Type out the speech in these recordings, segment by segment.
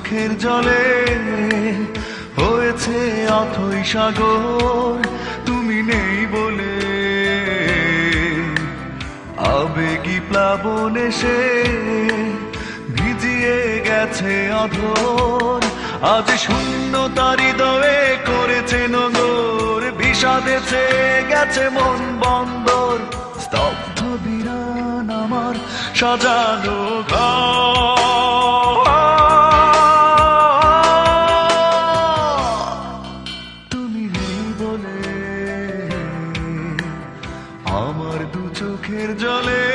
চোখের জলে হয়েছে অথই সাগর, তুমি নেই বলে আবেগী প্লাবন এসে ভিজিয়ে গেছে অধর। আজ শূন্যতার হৃদয়ে করেছে নগর, বিষাদেছে গেছে মন বন্দর। স্তব্ধ বিরান আমার সাজানো ঘর, তুমি নেই বলে আমার দু চোখের জলে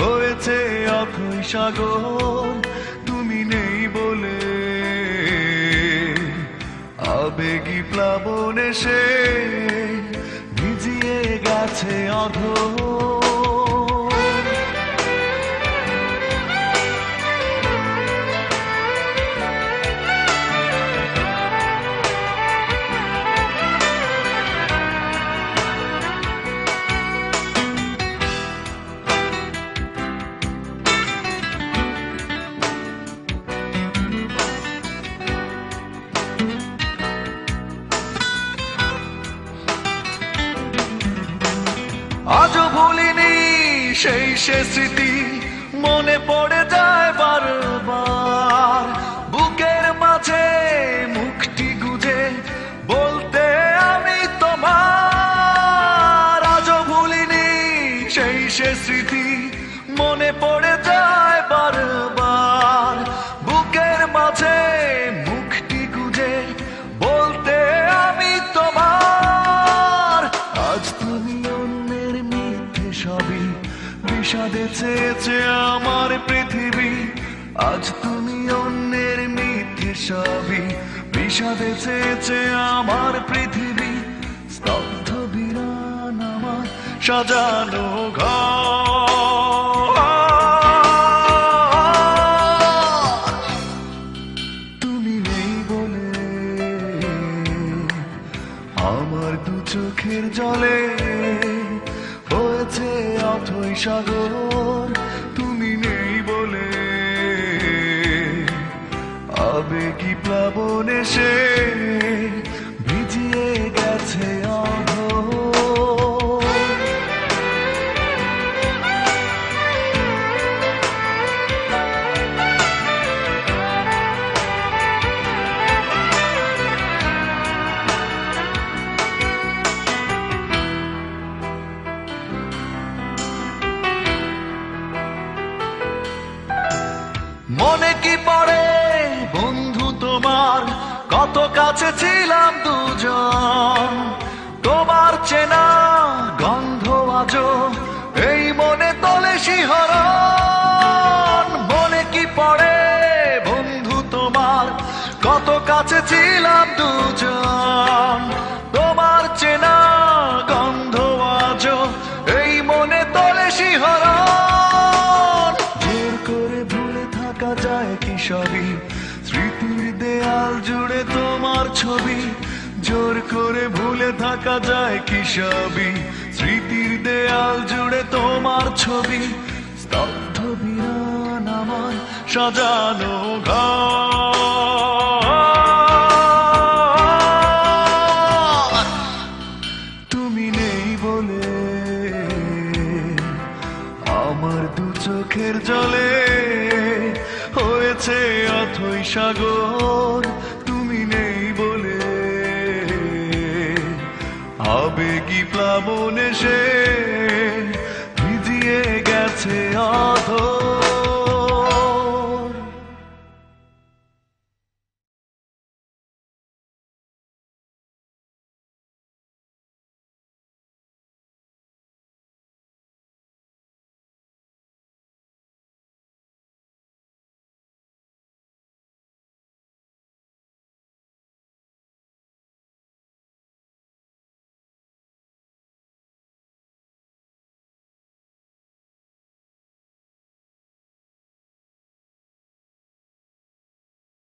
হয়েছে অথই সাগর, তুমি নেই বলে আবেগী প্লাবন এসে ভিজিয়ে গেছে অধর। আজও ভুলিনি সেই সে স্মৃতি, মনে পড়ে যায় বারবার। বুকের মাঝে মুখটি গুজে বলতে আমি তোমার। আজও ভুলিনি সেই সে স্মৃতি, মনে পড়ে যায় বারবার। বুকের মাঝে মুখটি গুজে বলতে আমি তোমার। আজ তুমি সবই বিষাদে চেয়েছে আমার পৃথিবী, আজ তুমি অন্যের মিথ্যে সবই বিষাদে চেয়েছে আমার পৃথিবী। স্তব্ধ বিরান আমার সাজানো ঘর, তুমি নেই বলে আমার দু চোখের জলে হয়েছে অথই সাগর, তুমি নেই বলে আবেগী প্লাবন এসে ভিজিয়ে গেছে অধর। মনে কি পড়ে বন্ধু তোমার, কত কাছে ছিলাম দুজন। তোমার চেনা গন্ধ আজো এই মনে তোলে শিহরণ। মনে কি পড়ে বন্ধু তোমার, কত কাছে ছিলাম দুজন। তোমার চেনা গন্ধ আজো এই মনে তোলে শিহরণ। জোর করে ভুলে থাকা যায় কি সবই, স্মৃতির দেয়াল জুড়ে তোমার ছবি। জোর করে ভুলে থাকা যায় কি সবই, স্মৃতির দেয়াল জুড়ে তোমার ছবি। স্তব্ধ বিরান আমার সাজানো ঘর, তুমি নেই বলে আমার দু চোখের জলে হয়েছে অথই সাগর, তুমি নেই বলে আবেগী প্লাবন এসে